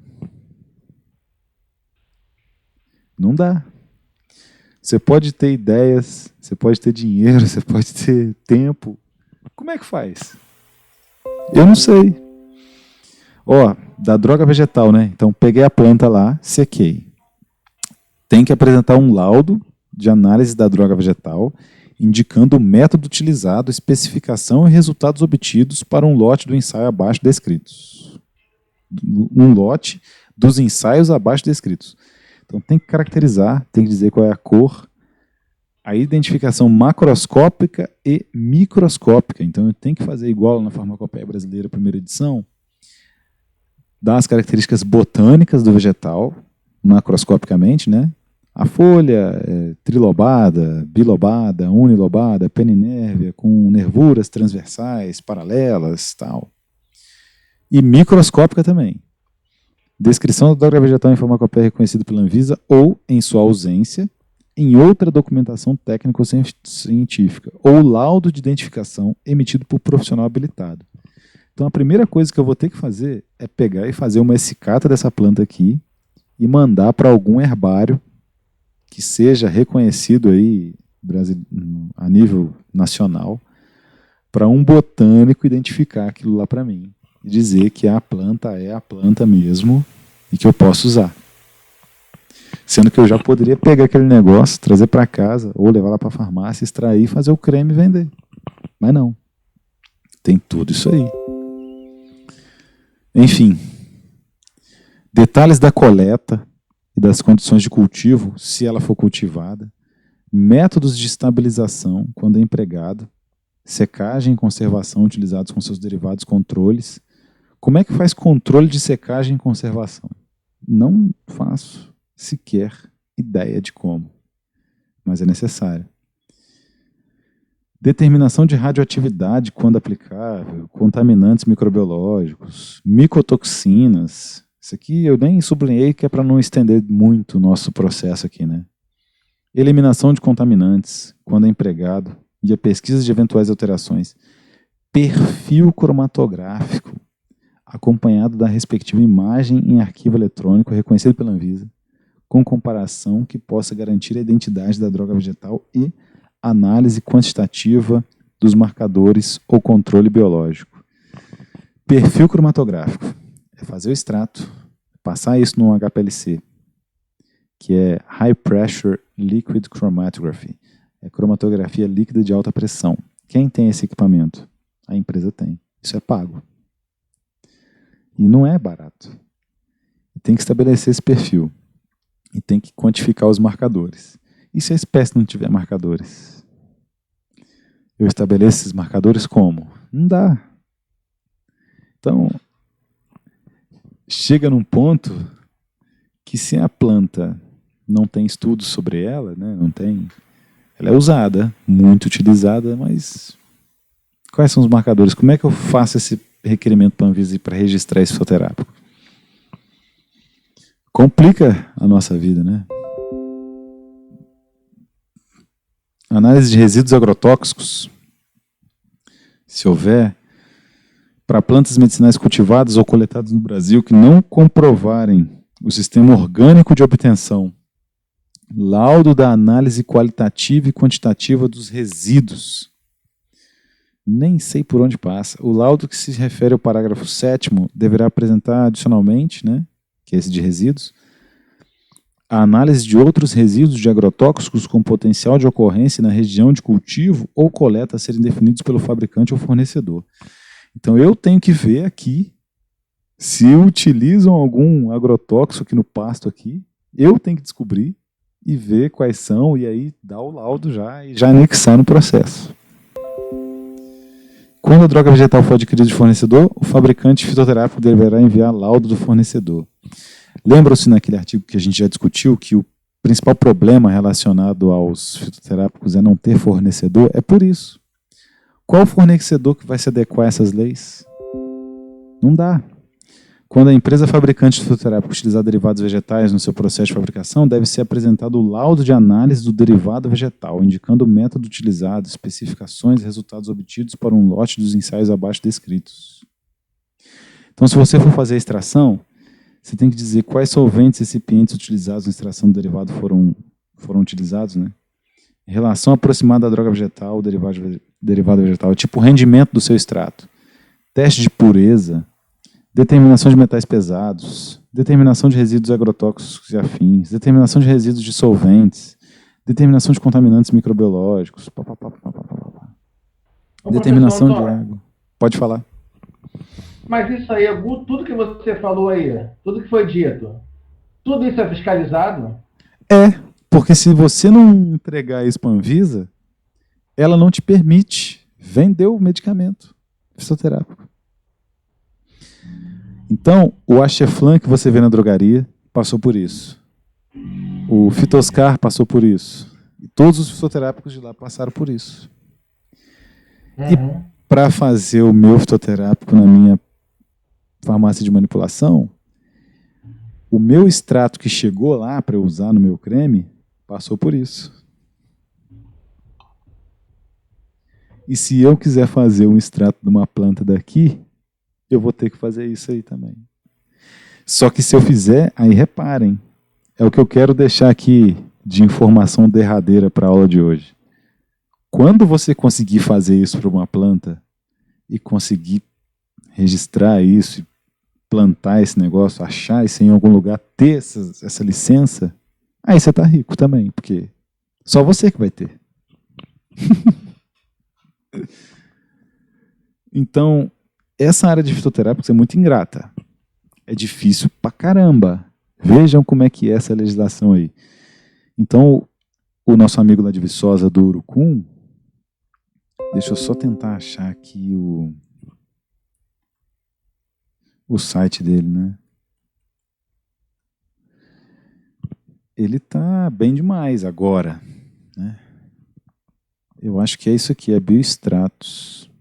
Não dá. Você pode ter ideias, você pode ter dinheiro, você pode ter tempo. Como é que faz? Eu não sei. Ó, da droga vegetal, né? Então, peguei a planta lá, sequei. Tem que apresentar um laudo de análise da droga vegetal, indicando o método utilizado, especificação e resultados obtidos para um lote do ensaio abaixo descritos. Um lote dos ensaios abaixo descritos. Então tem que caracterizar, tem que dizer qual é a cor, a identificação macroscópica e microscópica. Então eu tenho que fazer igual na Farmacopeia Brasileira, primeira edição, dar as características botânicas do vegetal, macroscopicamente, né? A folha é trilobada, bilobada, unilobada, peninérvia, com nervuras transversais, paralelas, tal. E microscópica também. Descrição da droga vegetal em farmacopeia reconhecida pela Anvisa ou, em sua ausência, em outra documentação técnico-científica ou laudo de identificação emitido por profissional habilitado. Então a primeira coisa que eu vou ter que fazer é pegar e fazer uma essicata dessa planta aqui e mandar para algum herbário que seja reconhecido aí a nível nacional para um botânico identificar aquilo lá para mim. E dizer que a planta é a planta mesmo e que eu posso usar. Sendo que eu já poderia pegar aquele negócio, trazer para casa ou levar lá para a farmácia, extrair, fazer o creme e vender. Mas não. Tem tudo isso aí. Enfim. Detalhes da coleta e das condições de cultivo, se ela for cultivada. Métodos de estabilização, quando é empregado. Secagem e conservação utilizados com seus derivados controles. Como é que faz controle de secagem e conservação? Não faço sequer ideia de como, mas é necessário. Determinação de radioatividade quando aplicável, contaminantes microbiológicos, micotoxinas. Isso aqui eu nem sublinhei que é para não estender muito o nosso processo aqui, né? Eliminação de contaminantes quando é empregado e a pesquisa de eventuais alterações. Perfil cromatográfico acompanhado da respectiva imagem em arquivo eletrônico reconhecido pela Anvisa, com comparação que possa garantir a identidade da droga vegetal e análise quantitativa dos marcadores ou controle biológico. Perfil cromatográfico é fazer o extrato, passar isso no HPLC, que é High Pressure Liquid Chromatography. É cromatografia líquida de alta pressão. Quem tem esse equipamento? A empresa tem. Isso é pago. E não é barato. Tem que estabelecer esse perfil. E tem que quantificar os marcadores. E se a espécie não tiver marcadores? Eu estabeleço esses marcadores como? Não dá. Então, chega num ponto que se a planta não tem estudos sobre ela, né, não tem, ela é usada, muito utilizada, mas quais são os marcadores? Como é que eu faço esse requerimento para a Anvisa para registrar esse fitoterápico? Complica a nossa vida, né? Análise de resíduos agrotóxicos, se houver, para plantas medicinais cultivadas ou coletadas no Brasil que não comprovarem o sistema orgânico de obtenção, laudo da análise qualitativa e quantitativa dos resíduos. Nem sei por onde passa. O laudo que se refere ao parágrafo 7º deverá apresentar adicionalmente, né, que é esse de resíduos, a análise de outros resíduos de agrotóxicos com potencial de ocorrência na região de cultivo ou coleta a serem definidos pelo fabricante ou fornecedor. Então eu tenho que ver aqui se utilizam algum agrotóxico aqui no pasto aqui, eu tenho que descobrir e ver quais são e aí dar o laudo já e já anexar no processo. Quando a droga vegetal for adquirida de fornecedor, o fabricante fitoterápico deverá enviar laudo do fornecedor. Lembram-se naquele artigo que a gente já discutiu que o principal problema relacionado aos fitoterápicos é não ter fornecedor? É por isso. Qual fornecedor que vai se adequar a essas leis? Não dá. Quando a empresa fabricante de fitoterápico utilizar derivados vegetais no seu processo de fabricação, deve ser apresentado o laudo de análise do derivado vegetal, indicando o método utilizado, especificações e resultados obtidos para um lote dos ensaios abaixo descritos. Então, se você for fazer a extração, você tem que dizer quais solventes e recipientes utilizados na extração do derivado foram utilizados, né? Relação aproximada da droga vegetal, o derivado vegetal, tipo o rendimento do seu extrato, teste de pureza, determinação de metais pesados, determinação de resíduos agrotóxicos e afins, determinação de resíduos dissolventes, determinação de contaminantes microbiológicos, determinação de água. Pode falar. Mas isso aí, tudo que você falou aí, tudo que foi dito, tudo isso é fiscalizado? É, porque se você não entregar isso para a Anvisa, ela não te permite vender o medicamento fitoterápico. Então, o Acheflan que você vê na drogaria passou por isso. O Fitoscar passou por isso. E todos os fitoterápicos de lá passaram por isso. E para fazer o meu fitoterápico na minha farmácia de manipulação, o meu extrato que chegou lá para eu usar no meu creme passou por isso. E se eu quiser fazer um extrato de uma planta daqui, eu vou ter que fazer isso aí também. Só que se eu fizer, aí reparem, é o que eu quero deixar aqui de informação derradeira para a aula de hoje. Quando você conseguir fazer isso para uma planta e conseguir registrar isso, plantar esse negócio, achar isso em algum lugar, ter essa licença, aí você está rico também, porque só você que vai ter. Então, essa área de fitoterápicos é muito ingrata. É difícil pra caramba. Vejam como é que é essa legislação aí. Então, o nosso amigo lá de Viçosa, do Urucum, deixa eu só tentar achar aqui o site dele, né? Ele tá bem demais agora, né? Eu acho que é isso aqui, é bioextratos.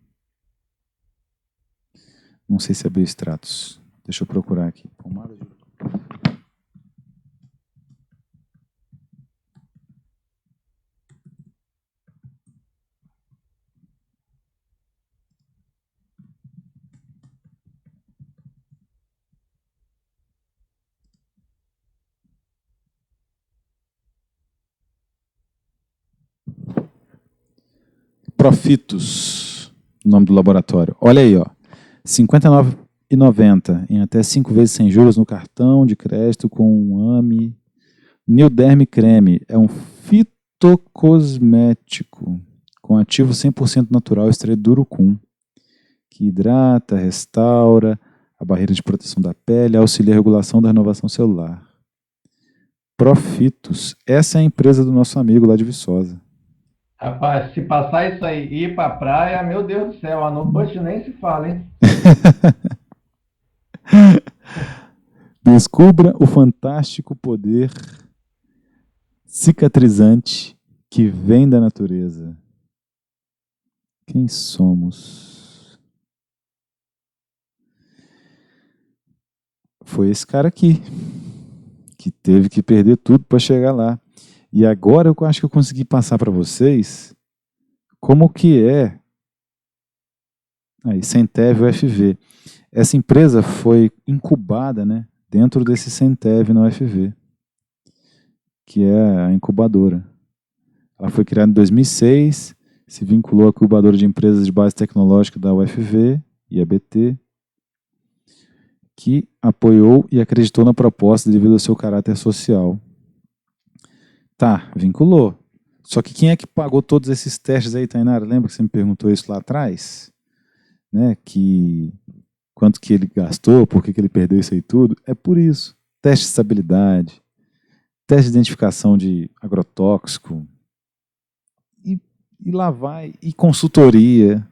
Não sei se é bioextratos. Deixa eu procurar aqui. Pomada de... Profitos, o nome do laboratório. Olha aí, ó. R$ 59,90 em até 5 vezes sem juros no cartão de crédito com um AMI. Neoderm Creme é um fitocosmético com ativo 100% natural extraído do urucum, que hidrata, restaura a barreira de proteção da pele, auxilia a regulação da renovação celular. Profitos. Essa é a empresa do nosso amigo lá de Viçosa. Rapaz, se passar isso aí e ir pra praia, meu Deus do céu, a noite nem se fala, hein? Descubra o fantástico poder cicatrizante que vem da natureza. Quem somos? Foi esse cara aqui, que teve que perder tudo para chegar lá. E agora eu acho que eu consegui passar para vocês como que é aí, Centev UFV. Essa empresa foi incubada, né, dentro desse Centev na UFV, que é a incubadora. Ela foi criada em 2006, se vinculou à incubadora de empresas de base tecnológica da UFV e a BT, que apoiou e acreditou na proposta devido ao seu caráter social. Tá, vinculou. Só que quem é que pagou todos esses testes aí, Tainara? Lembra que você me perguntou isso lá atrás? Né? Que quanto que ele gastou, por que ele perdeu isso aí tudo? É por isso. Teste de estabilidade, teste de identificação de agrotóxico, e lá vai, e consultoria,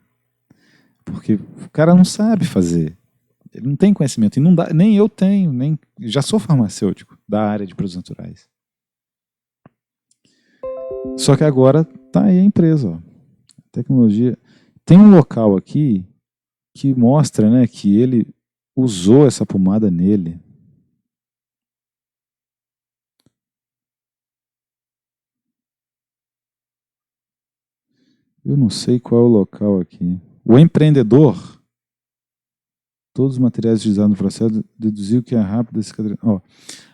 porque o cara não sabe fazer. Ele não tem conhecimento, e não dá, nem eu tenho, nem já sou farmacêutico da área de produtos naturais. Só que agora tá aí a empresa, ó. Tecnologia. Tem um local aqui que mostra, né, que ele usou essa pomada nele. Eu não sei qual é o local aqui. O empreendedor, todos os materiais utilizados no processo, deduziu que é rápido esse cadastro.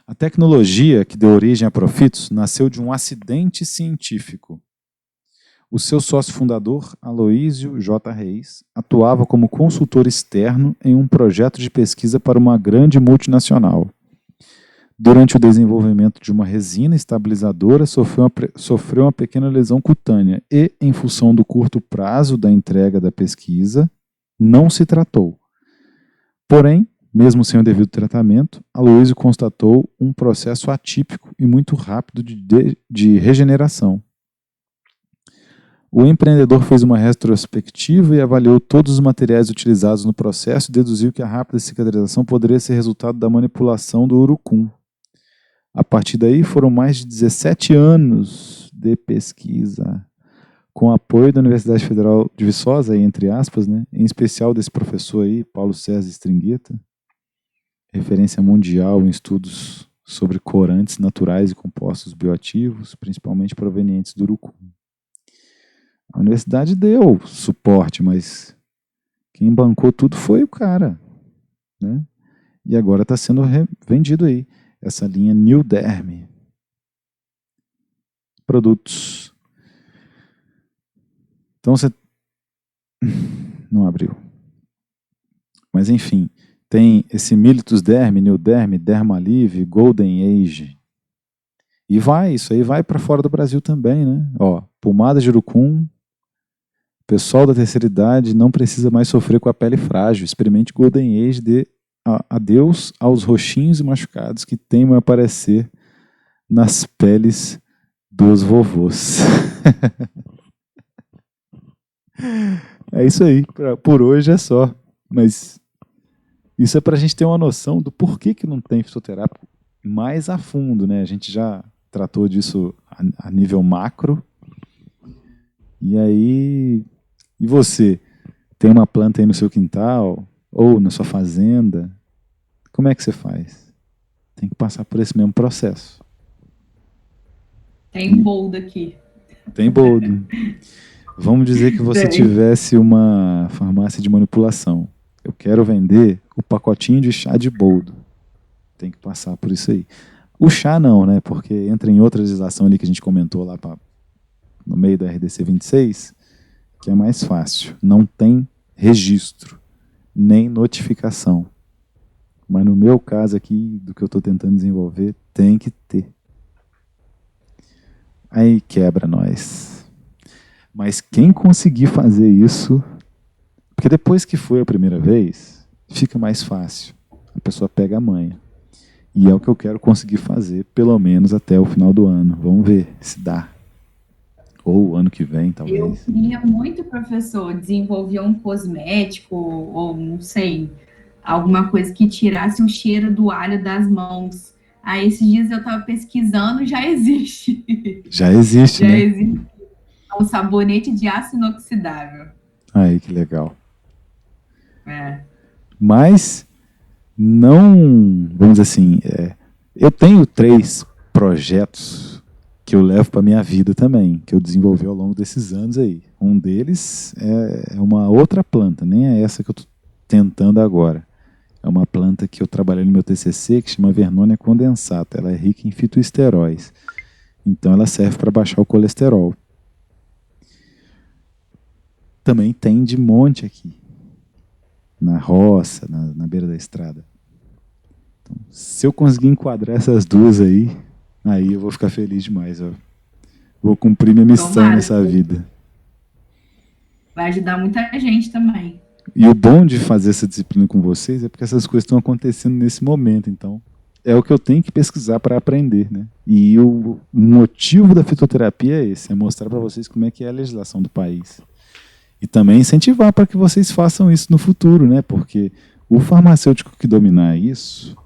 A tecnologia que deu origem a Profitos nasceu de um acidente científico. O seu sócio fundador, Aloísio J. Reis, atuava como consultor externo em um projeto de pesquisa para uma grande multinacional. Durante o desenvolvimento de uma resina estabilizadora, sofreu uma pequena lesão cutânea e, em função do curto prazo da entrega da pesquisa, não se tratou. Porém, mesmo sem o devido tratamento, Aloísio constatou um processo atípico e muito rápido de regeneração. O empreendedor fez uma retrospectiva e avaliou todos os materiais utilizados no processo e deduziu que a rápida cicatrização poderia ser resultado da manipulação do urucum. A partir daí, foram mais de 17 anos de pesquisa, com apoio da Universidade Federal de Viçosa, entre aspas, né, em especial desse professor aí, Paulo César Stringueta, referência mundial em estudos sobre corantes naturais e compostos bioativos, principalmente provenientes do urucum. A universidade deu suporte, mas quem bancou tudo foi o cara, né? E agora está sendo vendido aí, essa linha New Derm. Produtos. Então você... Não abriu. Mas enfim, tem esse Militus Derm, New Derm, Dermalive, Golden Age. E isso aí vai para fora do Brasil também, né? Ó, pomada de urucum. Pessoal da terceira idade não precisa mais sofrer com a pele frágil. Experimente Golden Age de adeus aos roxinhos e machucados que temem aparecer nas peles dos vovôs. É isso aí. Por hoje é só. Mas isso é para a gente ter uma noção do porquê que não tem fitoterápico mais a fundo, né? A gente já tratou disso a nível macro. E aí, e você? Tem uma planta aí no seu quintal ou na sua fazenda? Como é que você faz? Tem que passar por esse mesmo processo. Tem boldo aqui. Tem boldo. Vamos dizer que você tivesse uma farmácia de manipulação. Eu quero vender o pacotinho de chá de boldo. Tem que passar por isso aí. O chá não, né? Porque entra em outra legislação ali que a gente comentou lá no meio da RDC 26, que é mais fácil. Não tem registro, nem notificação. Mas no meu caso aqui, do que eu estou tentando desenvolver, tem que ter. Aí quebra nós. Mas quem conseguir fazer isso, porque depois que foi a primeira vez, fica mais fácil. A pessoa pega a manha. E é o que eu quero conseguir fazer, pelo menos até o final do ano. Vamos ver se dá. Ou ano que vem, Eu talvez. queria muito, professor, desenvolver um cosmético ou não sei, alguma coisa que tirasse o cheiro do alho das mãos. Aí esses dias eu estava pesquisando, já existe. Já existe, Já né? existe um sabonete de aço inoxidável. Aí, que legal. É. Mas não, vamos dizer assim, eu tenho 3 projetos que eu levo para minha vida também, que eu desenvolvi ao longo desses anos aí. Um deles é uma outra planta, nem é essa que eu estou tentando agora. É uma planta que eu trabalhei no meu TCC, que chama Vernonia condensata. Ela é rica em fitoesteróis. Então ela serve para baixar o colesterol. Também tem de monte aqui, na roça, na beira da estrada. Então, se eu conseguir enquadrar essas duas aí eu vou ficar feliz demais. Ó. Vou cumprir minha missão Tomara. nessa vida. Vai ajudar muita gente também. E o bom de fazer essa disciplina com vocês é porque essas coisas estão acontecendo nesse momento. Então, é o que eu tenho que pesquisar para aprender. Né? E o motivo da fitoterapia é esse, é mostrar para vocês como é que é a legislação do país. E também incentivar para que vocês façam isso no futuro, né? Porque o farmacêutico que dominar isso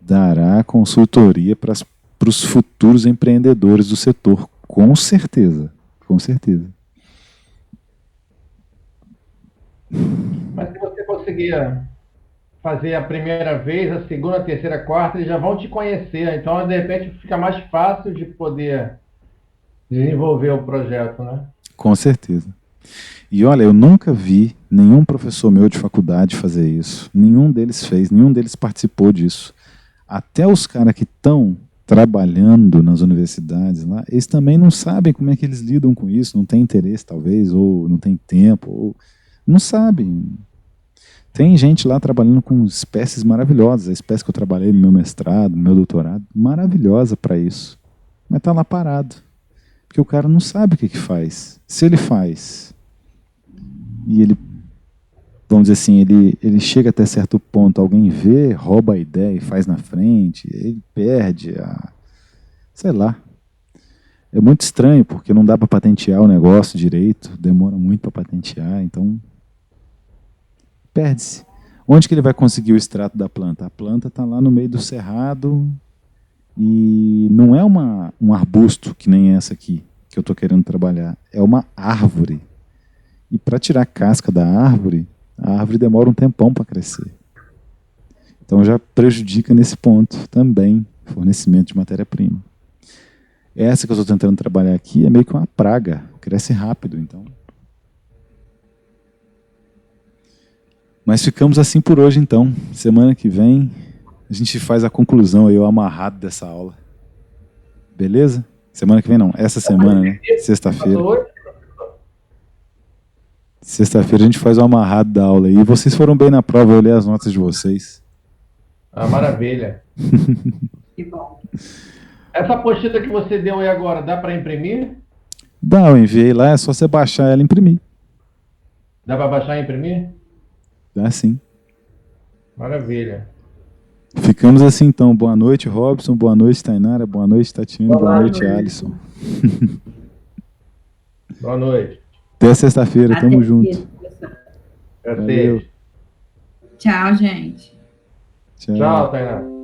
dará consultoria para os futuros empreendedores do setor, com certeza. Com certeza. Mas se você conseguir fazer a primeira vez, a segunda, a terceira, a quarta, eles já vão te conhecer. Então, de repente, fica mais fácil de poder desenvolver o projeto, né? Com certeza. E olha, eu nunca vi nenhum professor meu de faculdade fazer isso. Nenhum deles fez, nenhum deles participou disso. Até os caras que estão trabalhando nas universidades lá, eles também não sabem como é que eles lidam com isso, não tem interesse talvez, ou não tem tempo, ou não sabem. Tem gente lá trabalhando com espécies maravilhosas, a espécie que eu trabalhei no meu mestrado, no meu doutorado, maravilhosa para isso. Mas está lá parado, porque o cara não sabe o que faz. Se ele faz e ele, vamos dizer assim, ele chega até certo ponto, alguém vê, rouba a ideia e faz na frente, ele perde sei lá. É muito estranho, porque não dá para patentear o negócio direito, demora muito para patentear, então perde-se. Onde que ele vai conseguir o extrato da planta? A planta está lá no meio do cerrado e não é um arbusto que nem essa aqui que eu estou querendo trabalhar, é uma árvore. E para tirar a casca da árvore, a árvore demora um tempão para crescer. Então já prejudica nesse ponto também o fornecimento de matéria-prima. Essa que eu estou tentando trabalhar aqui é meio que uma praga, cresce rápido, então. Mas ficamos assim por hoje, então. Semana que vem a gente faz a conclusão aí, o amarrado dessa aula. Beleza? Semana que vem não, essa semana, né? Sexta-feira. Sexta-feira a gente faz o amarrado da aula aí. E vocês foram bem na prova, eu olhei as notas de vocês. Ah, maravilha. Que bom. Essa apostila que você deu aí agora, dá para imprimir? Dá, eu enviei lá, é só você baixar ela e imprimir. Dá para baixar e imprimir? Dá sim. Maravilha. Ficamos assim então. Boa noite, Robson. Boa noite, Tainara. Boa noite, Tatiana. Boa noite, Alisson. Boa noite. Até sexta-feira, tamo junto. Valeu. Tchau, gente. Tchau. Tchau, Tainara.